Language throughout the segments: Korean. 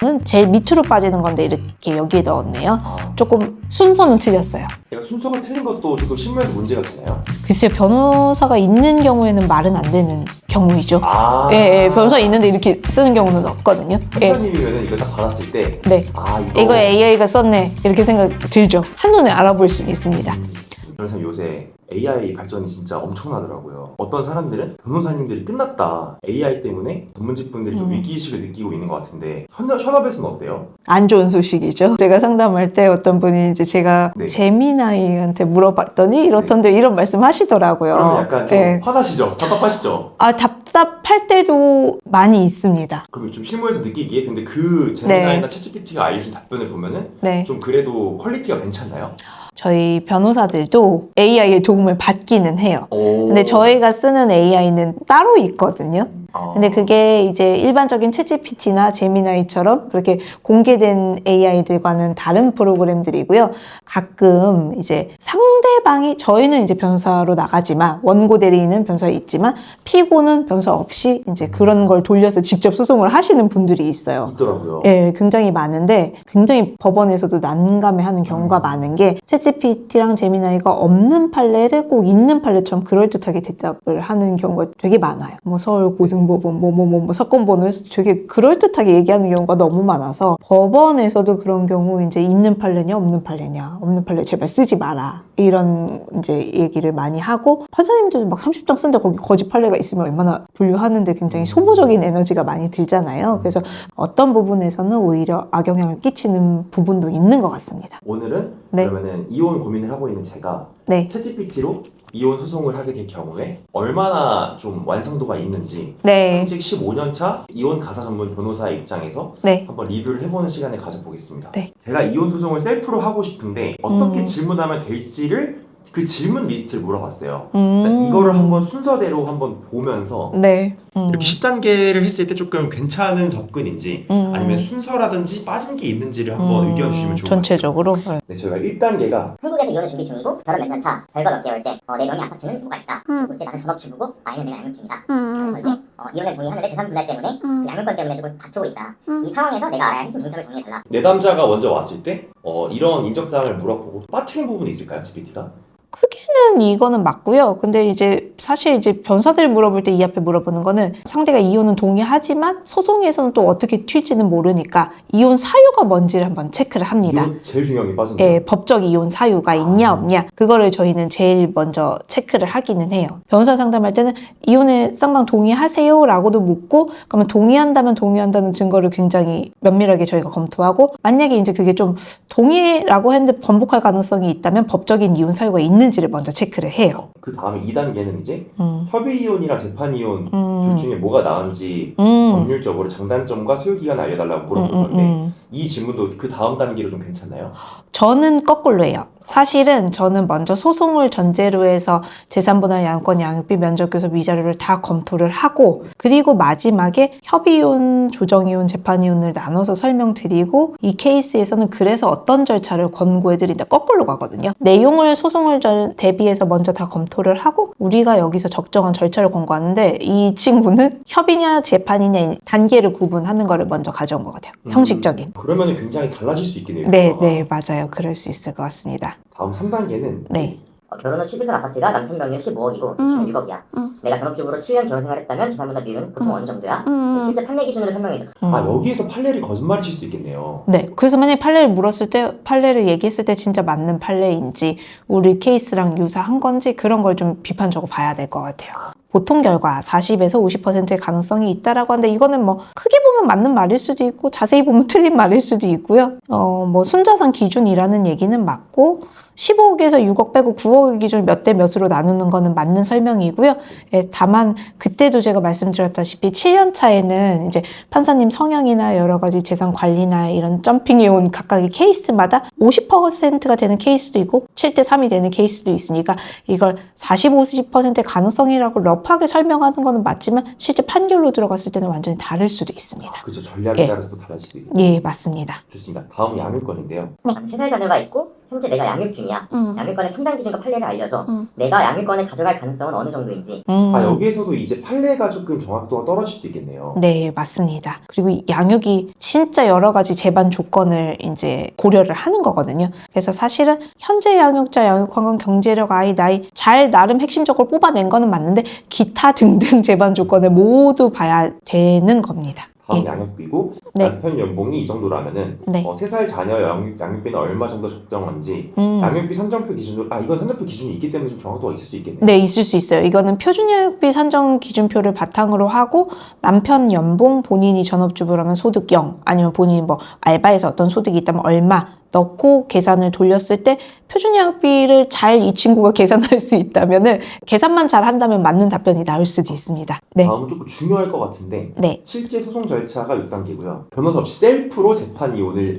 저는 제일 밑으로 빠지는 건데 이렇게 여기에 넣었네요. 조금 순서는 틀렸어요. 순서가 틀린 것도 조금 실무에서 문제가 되나요? 글쎄요, 변호사가 있는 경우에는 말은 안 되는 경우이죠. 예, 변호사 있는데 이렇게 쓰는 경우는 없거든요. 판사님이면 이걸 딱 받았을 때 네. 이거 AI가 썼네 이렇게 생각 들죠. 한눈에 알아볼 수 있습니다. 변호사님 요새 AI 발전이 진짜 엄청나더라고요. 어떤 사람들은 변호사님들이 끝났다, AI 때문에 전문직분들이 좀 위기의식을 느끼고 있는 것 같은데 현업에서는 어때요? 안 좋은 소식이죠. 제가 상담할 때 어떤 분이 이제 제가 네. 제미나이한테 물어봤더니 이렇던데 이런 말씀 하시더라고요. 그러면 약간 좀 네. 화나시죠? 답답하시죠? 답답할 때도 많이 있습니다. 그럼 좀 실무에서 느끼기에 근데 그 제미나이나 챗GPT가 알려준 답변을 보면은 좀 그래도 퀄리티가 괜찮나요? 저희 변호사들도 AI의 도움을 받기는 해요. 근데 저희가 쓰는 AI는 따로 있거든요. 근데 그게 이제 일반적인 챗GPT나 제미나이처럼 그렇게 공개된 AI들과는 다른 프로그램들이고요. 가끔 이제 상대방이 저희는 이제 변호사로 나가지만 원고 대리인은 변호사에 있지만 피고는 변호사 없이 이제 그런 걸 돌려서 직접 소송을 하시는 분들이 있어요. 있더라고요. 예, 굉장히 많은데 굉장히 법원에서도 난감해하는 경우가 많은 게 챗GPT랑 제미나이가 없는 판례를 꼭 있는 판례처럼 그럴듯하게 대답을 하는 경우가 되게 많아요. 뭐 서울고등법원 뭐 사건번호에서 되게 그럴듯하게 얘기하는 경우가 너무 많아서 법원에서도 그런 경우 이제 있는 판례냐 없는 판례냐, 없는 판례 제발 쓰지 마라 이런 이제 얘기를 많이 하고, 판사님들도 막 30장 쓰는데 거기 거짓 판례가 있으면 얼마나 분류하는데 굉장히 소모적인 에너지가 많이 들잖아요. 그래서 어떤 부분에서는 오히려 악영향을 끼치는 부분도 있는 것 같습니다. 오늘은 그러면은 이혼 고민을 하고 있는 제가 챗GPT로 이혼 소송을 하게 될 경우에 얼마나 좀 완성도가 있는지 현직 15년차 이혼 가사 전문 변호사의 입장에서 한번 리뷰를 해보는 시간을 가져보겠습니다. 제가 이혼 소송을 셀프로 하고 싶은데 어떻게 질문하면 될지를 그 질문 리스트를 물어봤어요. 이거를 한번 순서대로 한번 보면서 이렇게 10단계를 했을 때 조금 괜찮은 접근인지 아니면 순서라든지 빠진 게 있는지를 한번 의견 주시면 좋을 것 같아요. 전체적으로? 네, 저희가 1단계가 한국에서 이혼을 준비 중이고 결혼 몇 년 차, 별거 몇 개월째, 내 명의 아파트는 누가 있다. 그리고 이제 나는 전업주부고 아이는 내가 양육 중이다. 그래서 이제 이혼에 동의하는데 재산 분할 때문에 그 양육권 때문에 조금 다투고 있다. 이 상황에서 내가 알아야 할 핵심 쟁점을 정리해달라. 내담자가 먼저 왔을 때 이런 인적사항을 물어보고 빠뜨린 부분이 있을까요, GPT가? 크게는 이거는 맞고요. 근데 이제 사실 이제 변사들 물어볼 때 이 앞에 물어보는 거는 상대가 이혼은 동의하지만 소송에서는 또 어떻게 튈지는 모르니까 이혼 사유가 뭔지를 한번 체크를 합니다. 이건 제일 중요한 게 빠진다. 예, 법적 이혼 사유가 있냐 없냐 그거를 저희는 제일 먼저 체크를 하기는 해요. 변호사 상담할 때는 이혼에 쌍방 동의하세요? 라고도 묻고, 그러면 동의한다면 동의한다는 증거를 굉장히 면밀하게 저희가 검토하고, 만약에 이제 그게 좀 동의라고 했는데 번복할 가능성이 있다면 법적인 이혼 사유가 있는지를 먼저 체크를 해요. 그 다음에 2단계는 이제 협의 이혼이랑 재판 이혼 둘 중에 뭐가 나은지 법률적으로 장단점과 소요기간 알려달라고 물어볼 건데 이 질문도 그 다음 단계로 좀 괜찮나요? 저는 거꾸로 해요. 사실은 저는 먼저 소송을 전제로 해서 재산분할, 양육권, 양육비, 면접교섭, 위자료를 다 검토를 하고, 그리고 마지막에 협의이혼, 조정이혼, 재판이혼을 나눠서 설명드리고, 이 케이스에서는 그래서 어떤 절차를 권고해드린다, 거꾸로 가거든요. 내용을 소송을 대비해서 먼저 다 검토를 하고 우리가 여기서 적정한 절차를 권고하는데, 이 친구는 협의냐 재판이냐 단계를 구분하는 거를 먼저 가져온 것 같아요. 형식적인. 그러면 굉장히 달라질 수 있겠네요. 네, 맞아요. 그럴 수 있을 것 같습니다. 다음 3단계는 결혼 후 취득한 아파트가 남편 명의로 15억이고 대출은 6억이야. 내가 전업주부로 7년 결혼 생활했다면 재산분할 비율은 보통 어느 정도야? 실제 판례 기준으로 설명해줘. 여기에서 판례를 거짓말을 칠 수도 있겠네요. 네, 그래서 만약에 판례를 물었을 때, 판례를 얘기했을 때 진짜 맞는 판례인지, 우리 케이스랑 유사한 건지, 그런 걸 좀 비판적으로 봐야 될 것 같아요. 보통 결과 40에서 50%의 가능성이 있다라고 하는데, 이거는 뭐 크게 보면 맞는 말일 수도 있고 자세히 보면 틀린 말일 수도 있고요. 뭐 순자산 기준이라는 얘기는 맞고, 15억에서 6억 빼고 9억 기준 몇 대 몇으로 나누는 거는 맞는 설명이고요. 다만 그때도 제가 말씀드렸다시피 7년 차에는 이제 판사님 성향이나 여러 가지 재산 관리나 이런 점핑이 온 각각의 케이스마다 50%가 되는 케이스도 있고 7대 3이 되는 케이스도 있으니까, 이걸 40, 50%의 가능성이라고 러프하게 설명하는 거는 맞지만 실제 판결로 들어갔을 때는 완전히 다를 수도 있습니다. 그렇죠. 전략에 따라서 또 달라질 수 있겠네요. 예, 맞습니다. 좋습니다. 다음 양육권인데요. 3살 자녀가 있고 현재 내가 양육 중이야. 양육권의 판단 기준과 판례를 알려줘. 내가 양육권을 가져갈 가능성은 어느 정도인지. 여기에서도 이제 판례가 조금 정확도가 떨어질 수도 있겠네요. 네, 맞습니다. 그리고 이 양육이 진짜 여러 가지 재반 조건을 이제 고려를 하는 거거든요. 그래서 사실은 현재 양육자, 양육 환경, 경제력, 아이, 나이 잘 나름 핵심적으로 뽑아낸 거는 맞는데 기타 등등 재반 조건을 모두 봐야 되는 겁니다. 다음 예. 양육비고 네. 남편 연봉이 이 정도라면은 네. 3살 자녀 양육비는 얼마 정도 적정한지 양육비 산정표 기준으로 이건 산정표 기준이 있기 때문에 좀 정확도가 있을 수 있겠네요. 네, 있을 수 있어요. 이거는 표준 양육비 산정 기준표를 바탕으로 하고 남편 연봉, 본인이 전업주부라면 소득 0, 아니면 본인이 뭐 알바에서 어떤 소득이 있다면 얼마 넣고 계산을 돌렸을 때 표준 양육비를 잘 이 친구가 계산할 수 있다면은 계산만 잘 한다면 맞는 답변이 나올 수도 있습니다. 네. 다음은 조금 중요할 것 같은데 네. 실제 소송 절차가 6단계고요. 변호사 없이 셀프로 재판 이혼을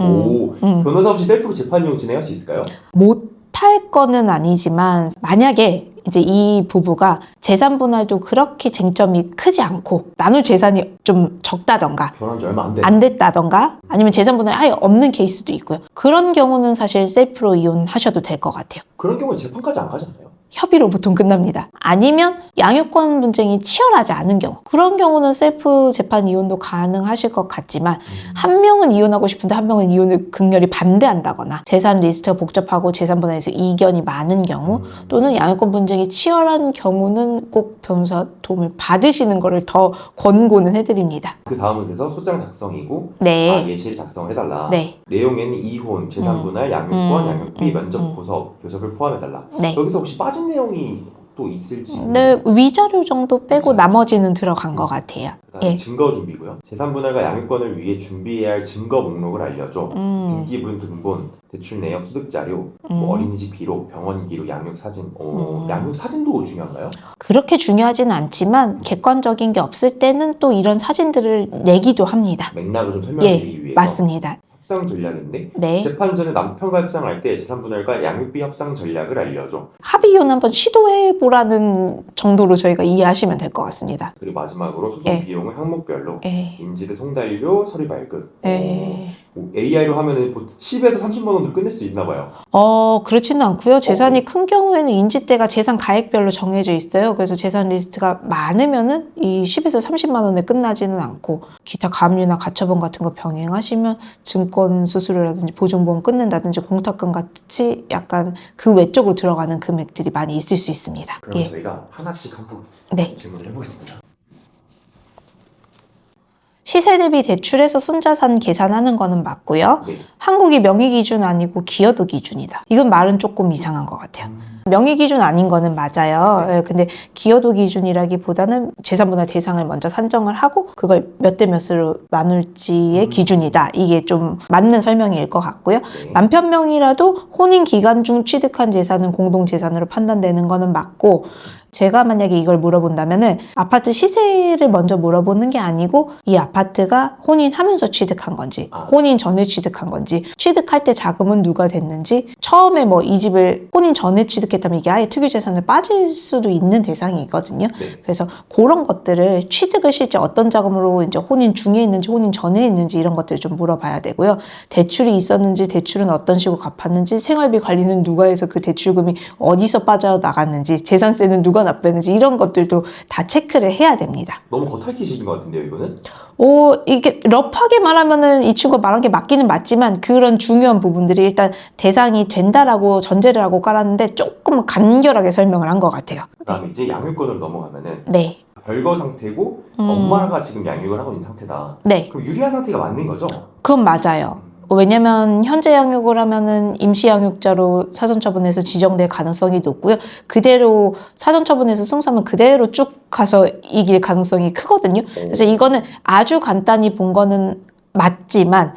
변호사 없이 셀프로 재판 이혼 진행할 수 있을까요? 못할 거는 아니지만 만약에 이제 이 부부가 재산 분할도 그렇게 쟁점이 크지 않고 나눌 재산이 좀 적다던가 결혼한 지 얼마 안 됐다던가 아니면 재산 분할이 아예 없는 케이스도 있고요. 그런 경우는 사실 셀프로 이혼하셔도 될 것 같아요. 그런 경우는 재판까지 안 가잖아요. 협의로 보통 끝납니다. 아니면 양육권 분쟁이 치열하지 않은 경우 그런 경우는 셀프 재판 이혼도 가능하실 것 같지만 한 명은 이혼하고 싶은데 한 명은 이혼을 극렬히 반대한다거나 재산 리스트가 복잡하고 재산 분할에서 이견이 많은 경우 또는 양육권 분쟁이 치열한 경우는 꼭 변호사 도움을 받으시는 것을 더 권고는 해드립니다. 그 다음은 그래서 소장 작성이고 네. 예시를 작성을 해달라. 네. 내용에는 이혼, 재산 분할, 양육권, 양육비, 면접 교섭을 포함해달라. 네. 여기서 혹시 빠진 내용이 또 있을지. 네, 위자료 정도 빼고 나머지는 들어간 것 같아요. 그다음에 예. 증거 준비고요. 재산 분할과 양육권을 위해 준비해야 할 증거 목록을 알려줘. 등기부 등본, 대출 내역, 소득 자료, 뭐 어린이집 비록, 병원 기록, 양육 사진. 양육 사진도 중요한가요? 그렇게 중요하지는 않지만 객관적인 게 없을 때는 또 이런 사진들을 내기도 합니다. 맥락을 좀 설명드리기 위해서. 맞습니다. 협상 전략인데 네. 재판 전에 남편과 협상할 때 재산 분할과 양육비 협상 전략을 알려줘. 합의 이혼 한번 시도해 보라는 정도로 저희가 이해하시면 될 것 같습니다. 그리고 마지막으로 소송 예. 비용을 항목별로 예. 인지대 송달료, 서류 발급. 예. AI로 하면은 10에서 30만 원으로 끝낼 수 있나 봐요. 그렇지는 않고요. 재산이 큰 경우에는 인지대가 재산 가액별로 정해져 있어요. 그래서 재산 리스트가 많으면은 이 10에서 30만 원에 끝나지는 않고 기타 가압류나 가처분 같은 거 병행하시면 증권 수수료라든지 보증보험 끊는다든지 공탁금 같이 약간 그 외적으로 들어가는 금액들이 많이 있을 수 있습니다. 그럼 예. 저희가 하나씩 한번 네. 질문을 해보겠습니다. 시세 대비 대출해서 순자산 계산하는 거는 맞고요. 네. 한국이 명의 기준 아니고 기여도 기준이다. 이건 말은 조금 이상한 것 같아요. 명의 기준 아닌 거는 맞아요. 예, 근데 기여도 기준이라기보다는 재산분할 대상을 먼저 산정을 하고 그걸 몇 대 몇으로 나눌지의 기준이다. 이게 좀 맞는 설명일 것 같고요. 네. 남편 명의라도 혼인 기간 중 취득한 재산은 공동재산으로 판단되는 거는 맞고 제가 만약에 이걸 물어본다면은 아파트 시세를 먼저 물어보는 게 아니고 이 아파트가 혼인하면서 취득한 건지 혼인 전에 취득한 건지 취득할 때 자금은 누가 됐는지 처음에 뭐 이 집을 혼인 전에 취득했다면 이게 아예 특유재산을 빠질 수도 있는 대상이 있거든요. 네. 그래서 그런 것들을 취득을 실제 어떤 자금으로 이제 혼인 중에 있는지 혼인 전에 있는지 이런 것들을 좀 물어봐야 되고요. 대출이 있었는지 대출은 어떤 식으로 갚았는지 생활비 관리는 누가 해서 그 대출금이 어디서 빠져나갔는지 재산세는 누가 납부했는지 이런 것들도 다 체크를 해야 됩니다. 너무 겉핥기식인 것 같은데요, 이거는? 이게 러프하게 말하면은 이 친구가 말한 게 맞기는 맞지만 그런 중요한 부분들이 일단 대상이 된다라고 전제를 하고 깔았는데 조금 간결하게 설명을 한 것 같아요. 그다음에 이제 양육권으로 넘어가면은 네. 별거 상태고 엄마가 지금 양육을 하고 있는 상태다. 네. 그럼 유리한 상태가 맞는 거죠? 그건 맞아요. 왜냐면 현재 양육을 하면은 임시 양육자로 사전처분에서 지정될 가능성이 높고요. 그대로 사전처분에서 승소하면 그대로 쭉 가서 이길 가능성이 크거든요. 그래서 이거는 아주 간단히 본 거는 맞지만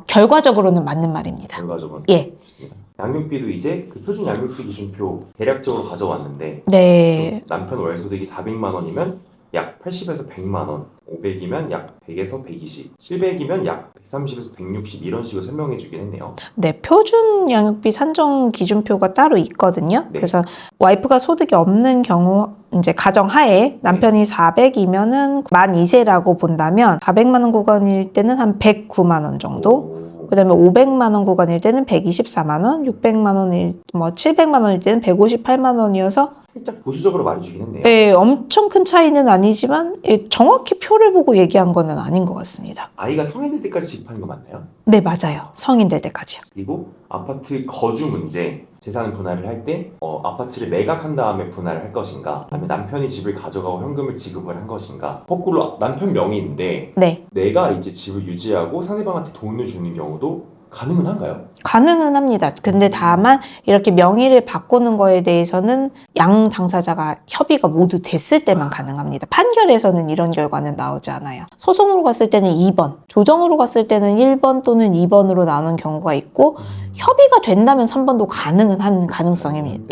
결과적으로는 맞는 말입니다. 결과적으로. 예. 좋습니다. 양육비도 이제 그 표준 양육비 기준표 대략적으로 가져왔는데 네. 남편 월소득이 400만 원이면 약 80에서 100만 원, 500이면 약 100에서 120, 700이면 약 130에서 160 이런 식으로 설명해 주긴 했네요. 네, 표준 양육비 산정 기준표가 따로 있거든요. 네. 그래서 와이프가 소득이 없는 경우 이제 가정하에 남편이 400이면은 만 2세라고 본다면 400만 원 구간일 때는 한 109만 원 정도. 그다음에 500만 원 구간일 때는 124만 원, 600만 원일 700만 원일 때는 158만 원이어서 살짝 보수적으로 말해주긴 했네요. 네, 엄청 큰 차이는 아니지만 정확히 표를 보고 얘기한 거는 아닌 것 같습니다. 아이가 성인 될 때까지 집하는 거 맞나요? 네, 맞아요. 성인 될 때까지요. 그리고 아파트 거주 문제, 재산 분할을 할 때 아파트를 매각한 다음에 분할을 할 것인가, 아니면 남편이 집을 가져가고 현금을 지급을 한 것인가. 거꾸로 남편 명의인데 네, 내가 이제 집을 유지하고 상대방한테 돈을 주는 경우도 가능은 한가요? 가능은 합니다. 근데 다만 이렇게 명의를 바꾸는 거에 대해서는 양 당사자가 협의가 모두 됐을 때만 가능합니다. 판결에서는 이런 결과는 나오지 않아요. 소송으로 갔을 때는 2번, 조정으로 갔을 때는 1번 또는 2번으로 나오는 경우가 있고 협의가 된다면 3번도 가능은 한 가능성입니다.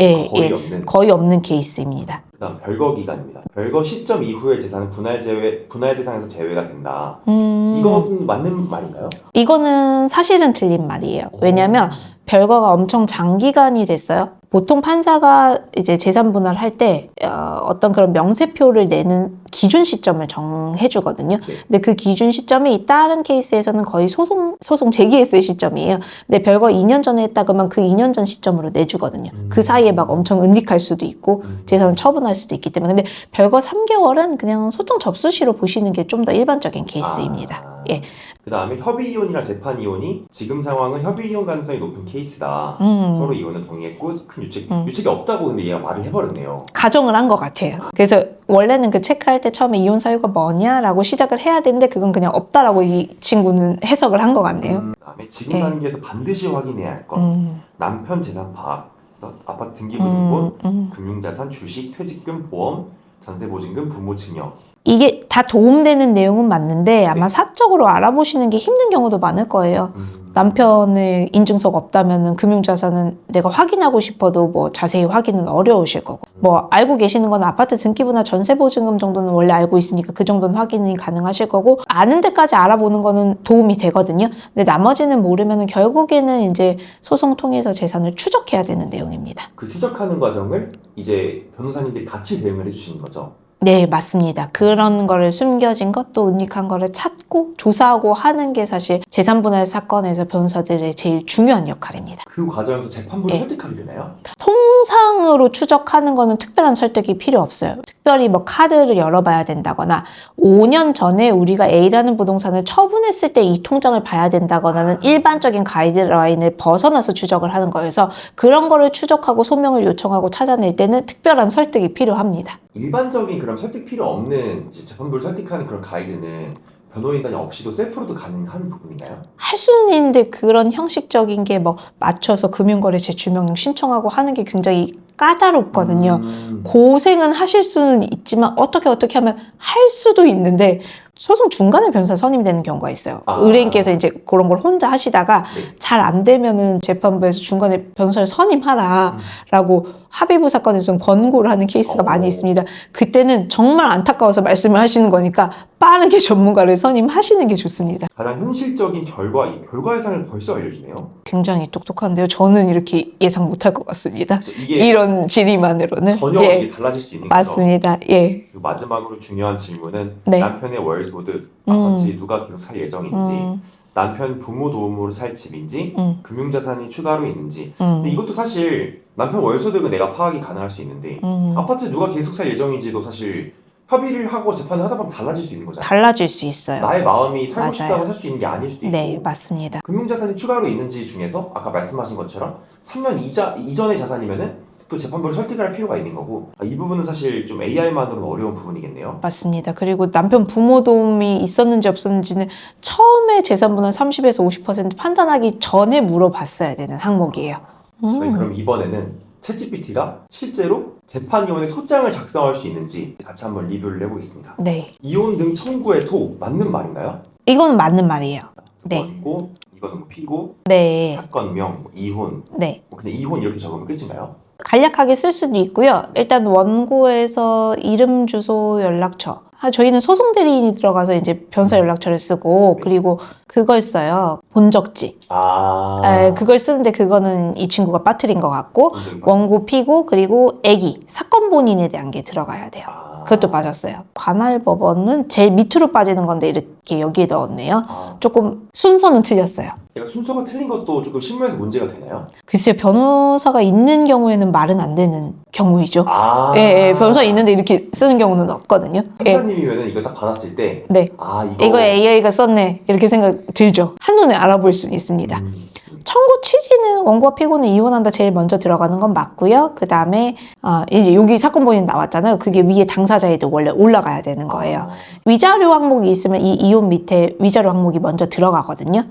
거의 없는 케이스입니다. 그다음 별거 기간입니다. 별거 시점 이후의 재산은 분할 대상에서 제외가 된다. 이건 맞는 말인가요? 이거는 사실은 틀린 말이에요. 왜냐하면 별거가 엄청 장기간이 됐어요. 보통 판사가 이제 재산 분할할 때 어떤 그런 명세표를 내는 기준 시점을 정해주거든요. 근데 그 기준 시점이 다른 케이스에서는 거의 소송 제기했을 시점이에요. 근데 별거 2년 전에 했다 그러면 그 2년 전 시점으로 내주거든요. 그 사이에 막 엄청 은닉할 수도 있고 재산을 처분할 수도 있기 때문에. 근데 별거 3개월은 그냥 소장 접수 시로 보시는 게 좀 더 일반적인 케이스입니다. 예. 그 다음에 협의 이혼이랑 재판 이혼이 지금 상황은 협의 이혼 가능성이 높은 케이스다. 서로 이혼을 동의했고 큰 유책이 없다고 근데 얘가 말을 해버렸네요. 가정을 한 것 같아요. 그래서 원래는 그 체크할 때 처음에 이혼 사유가 뭐냐라고 시작을 해야 되는데 그건 그냥 없다라고 이 친구는 해석을 한 것 같네요. 그다음에 지금 단계에서 반드시 확인해야 할 것. 남편 재산 파악, 아파트 등기부등본, 금융자산, 주식, 퇴직금, 보험, 전세보증금, 부모 증여. 이게 다 도움되는 내용은 맞는데 아마 사적으로 알아보시는 게 힘든 경우도 많을 거예요. 남편의 인증서가 없다면 금융자산은 내가 확인하고 싶어도 뭐 자세히 확인은 어려우실 거고, 뭐 알고 계시는 건 아파트 등기부나 전세보증금 정도는 원래 알고 있으니까 그 정도는 확인이 가능하실 거고, 아는 데까지 알아보는 거는 도움이 되거든요. 근데 나머지는 모르면 결국에는 이제 소송 통해서 재산을 추적해야 되는 내용입니다. 그 추적하는 과정을 이제 변호사님들이 같이 대응을 해주시는 거죠? 네, 맞습니다. 그런 거를 숨겨진 것, 또 은닉한 거를 찾고 조사하고 하는 게 사실 재산분할 사건에서 변호사들의 제일 중요한 역할입니다. 그 과정에서 재판부를 설득하게 되나요? 통상으로 추적하는 거는 특별한 설득이 필요 없어요. 특별히 뭐 카드를 열어봐야 된다거나 5년 전에 우리가 A라는 부동산을 처분했을 때 이 통장을 봐야 된다거나는 일반적인 가이드라인을 벗어나서 추적을 하는 거여서 그런 거를 추적하고 소명을 요청하고 찾아낼 때는 특별한 설득이 필요합니다. 일반적인 그런 설득 필요 없는 재판부를 설득하는 그런 가이드는 변호인단이 없이도 셀프로도 가능한 부분인가요? 할 수는 있는데 그런 형식적인 게 뭐 맞춰서 금융거래 제출명령 신청하고 하는 게 굉장히 까다롭거든요. 고생은 하실 수는 있지만 어떻게 하면 할 수도 있는데 소송 중간에 변호사 선임이 되는 경우가 있어요. 의뢰인께서 이제 그런 걸 혼자 하시다가 잘 안 되면은 재판부에서 중간에 변호사를 선임하라라고 합의부 사건에서는 권고를 하는 케이스가 많이 있습니다. 그때는 정말 안타까워서 말씀을 하시는 거니까 빠르게 전문가를 선임하시는 게 좋습니다. 가장 현실적인 결과 예상을 벌써 알려주네요. 굉장히 똑똑한데요. 저는 이렇게 예상 못할 것 같습니다. 이런 질의만으로는. 전혀 이게 달라질 수 있는 거죠. 맞습니다. 예. 마지막으로 중요한 질문은 네. 남편의 월소득, 아파트에 누가 계속 살 예정인지, 남편 부모 도움으로 살 집인지, 금융자산이 추가로 있는지. 근데 이것도 사실 남편 월소득은 내가 파악이 가능할 수 있는데 아파트에 누가 계속 살 예정인지도 사실 협의를 하고 재판을 하다 보면 달라질 수 있는 거잖아요. 달라질 수 있어요. 나의 마음이 살고 맞아요. 싶다고 살 수 있는 게 아닐 수도 있고. 네, 맞습니다. 금융자산이 추가로 있는지 중에서 아까 말씀하신 것처럼 3년 이전의 자산이면은 또 재판부를 설득할 필요가 있는 거고, 이 부분은 사실 좀 AI만으로는 어려운 부분이겠네요. 맞습니다. 그리고 남편 부모 도움이 있었는지 없었는지는 처음에 재산분할 30에서 50% 판단하기 전에 물어봤어야 되는 항목이에요. 저희 그럼 이번에는 챗GPT가 실제로 재판이혼의 소장을 작성할 수 있는지 같이 한번 리뷰를 해보겠습니다. 네. 이혼 등 청구의 소 맞는 말인가요? 이건 맞는 말이에요. 네. 원고, 이거는 뭐 피고, 네. 사건명, 뭐 이혼, 네. 뭐 그냥 이혼 이렇게 적으면 끝인가요? 간략하게 쓸 수도 있고요. 일단 원고에서 이름, 주소, 연락처. 저희는 소송 대리인이 들어가서 이제 변호사 연락처를 쓰고, 그리고 그걸 써요. 본적지. 그걸 쓰는데 그거는 이 친구가 빠뜨린 것 같고, 원고 피고, 그리고 애기, 사건 본인에 대한 게 들어가야 돼요. 그것도 빠졌어요. 관할법원은 제일 밑으로 빠지는 건데 이렇게 여기에 넣었네요. 조금 순서는 틀렸어요. 그러니까 순서가 틀린 것도 조금 실무에서 문제가 되나요? 글쎄요, 변호사가 있는 경우에는 말은 안 되는 경우이죠. 아. 예, 변호사 있는데 이렇게 쓰는 경우는 없거든요. 예. 판사님이면은 이거 딱 받았을 때, 네. 아 이거 AI가 썼네 이렇게 생각 들죠. 한눈에 알아볼 수는 있습니다. 청구 취지는 원고와 피고는 이혼한다 제일 먼저 들어가는 건 맞고요. 그 다음에 이제 여기 사건 본인 나왔잖아요. 그게 위에 당사자에도 원래 올라가야 되는 거예요. 위자료 항목이 있으면 이 이혼 밑에 위자료 항목이 먼저 들어가거든요.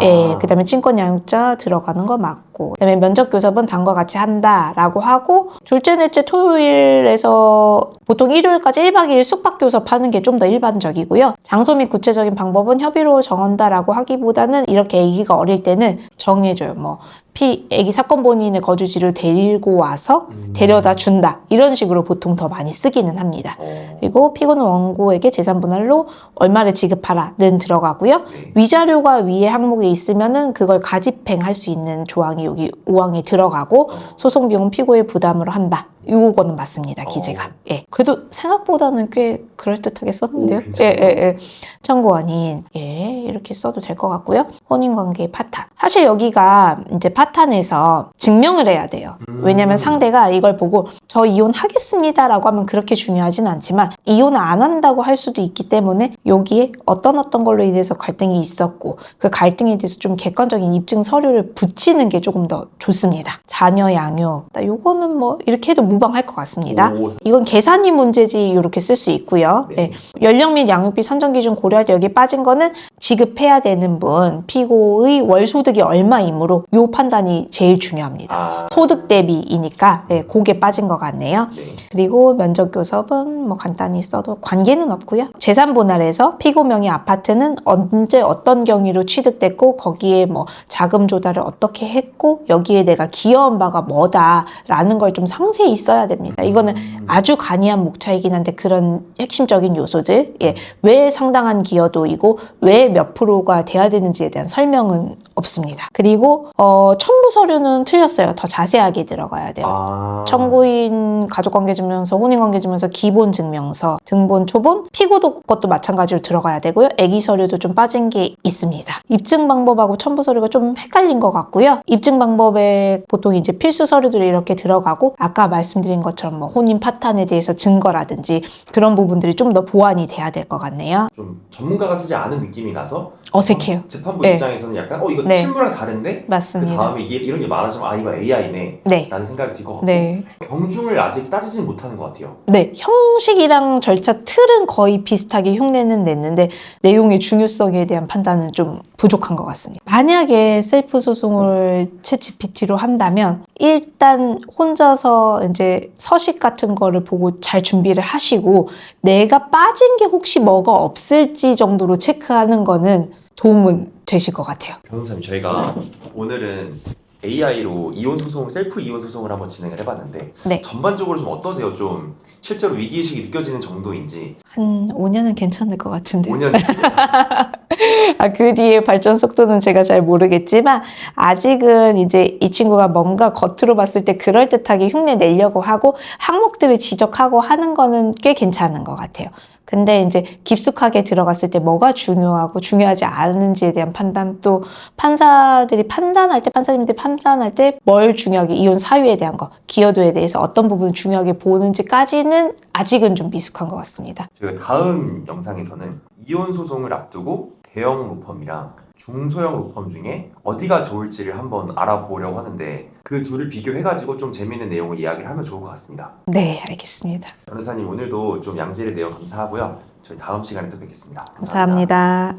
예, 그 다음에 친권 양육자 들어가는 거 맞고, 그 다음에 면접 교섭은 다음과 같이 한다라고 하고, 둘째, 넷째, 토요일에서 보통 일요일까지 1박 2일 숙박 교섭하는 게 좀 더 일반적이고요. 장소 및 구체적인 방법은 협의로 정한다라고 하기보다는 이렇게 아기가 어릴 때는 정해줘요. 뭐 아기 사건 본인의 거주지를 데리고 와서 데려다 준다 이런 식으로 보통 더 많이 쓰기는 합니다. 그리고 피고는 원고에게 재산 분할로 얼마를 지급하라는 들어가고요. 위자료가 위에 항목에 있으면은 그걸 가집행할 수 있는 조항이 여기 5항에 들어가고, 소송 비용은 피고의 부담으로 한다. 요거는 맞습니다, 기재가. 예. 그래도 생각보다는 꽤 그럴듯하게 썼는데요. 예. 청구 원인. 예, 이렇게 써도 될 것 같고요. 혼인관계의 파탄. 사실 여기가 이제 파탄에서 증명을 해야 돼요. 왜냐면 상대가 이걸 보고 저 이혼하겠습니다라고 하면 그렇게 중요하진 않지만, 이혼을 안 한다고 할 수도 있기 때문에 여기에 어떤 걸로 인해서 갈등이 있었고, 그 갈등에 대해서 좀 객관적인 입증 서류를 붙이는 게 조금 더 좋습니다. 자녀 양육. 요거는 뭐 이렇게 해도 무방할 것 같습니다. 이건 계산이 문제지 이렇게 쓸 수 있고요. 네. 연령 및 양육비 선정 기준 고려할 때 여기 빠진 거는 지급해야 되는 분, 피고의 월 소득이 얼마이므로 요 판단이 제일 중요합니다. 소득 대비이니까 그게 빠진 것 같네요. 그리고 면접 교섭은 뭐 간단히 써도 관계는 없고요. 재산 분할에서 피고 명의 아파트는 언제 어떤 경위로 취득됐고, 거기에 뭐 자금 조달을 어떻게 했고, 여기에 내가 기여한 바가 뭐다라는 걸 좀 상세히 써야 됩니다. 이거는 아주 간이한 목차이긴 한데 그런 핵심적인 요소들, 왜 상당한 기여도이고 왜 몇 프로가 돼야 되는지에 대한 설명은 없습니다. 그리고 첨부 서류는 틀렸어요. 더 자세하게 들어가야 돼요. 청구인 가족관계증명서, 혼인관계증명서, 기본증명서, 등본, 초본, 피고도 것도 마찬가지로 들어가야 되고요. 애기 서류도 좀 빠진 게 있습니다. 입증 방법하고 첨부 서류가 좀 헷갈린 것 같고요. 입증 방법에 보통 이제 필수 서류들이 이렇게 들어가고, 아까 말씀드린 것처럼 뭐 혼인 파탄에 대해서 증거라든지 그런 부분들이 좀 더 보완이 돼야 될 것 같네요. 좀 전문가가 쓰지 않은 느낌이 나서 어색해요. 재판부 입장에서는 약간 이거 실무랑 다른데? 맞습니다. 그 다음에 이런 게 많아지면 이거 AI네 라는 생각이 들 것 같고, 경중을 아직 따지진 못하는 것 같아요. 네, 형식이랑 절차 틀은 거의 비슷하게 흉내는 냈는데 내용의 중요성에 대한 판단은 좀 부족한 것 같습니다. 만약에 셀프 소송을 챗GPT로 한다면 일단 혼자서 이제 서식 같은 거를 보고 잘 준비를 하시고, 내가 빠진 게 혹시 뭐가 없을지 정도로 체크하는 거는 도움은 되실 것 같아요. 변호사님, 저희가 오늘은 AI로 이혼 소송, 셀프 이혼 소송을 한번 진행을 해봤는데 전반적으로 좀 어떠세요? 좀 실제로 위기의식이 느껴지는 정도인지. 한 5년은 괜찮을 것 같은데. 5년? 그 뒤에 발전 속도는 제가 잘 모르겠지만, 아직은 이제 이 친구가 뭔가 겉으로 봤을 때 그럴듯하게 흉내 내려고 하고 항목들을 지적하고 하는 거는 꽤 괜찮은 것 같아요. 근데 이제 깊숙하게 들어갔을 때 뭐가 중요하고 중요하지 않은지에 대한 판단, 또 판사님들이 판단할 때 뭘 중요하게, 이혼 사유에 대한 거, 기여도에 대해서 어떤 부분을 중요하게 보는지까지는 아직은 좀 미숙한 것 같습니다. 저희가 다음 영상에서는 이혼 소송을 앞두고 대형 로펌이랑 중소형 로펌 중에 어디가 좋을지를 한번 알아보려고 하는데, 그 둘을 비교해가지고 좀 재미있는 내용을 이야기를 하면 좋을 것 같습니다. 네, 알겠습니다. 변호사님, 오늘도 좀 양질의 내용 감사하고요. 저희 다음 시간에 또 뵙겠습니다. 감사합니다.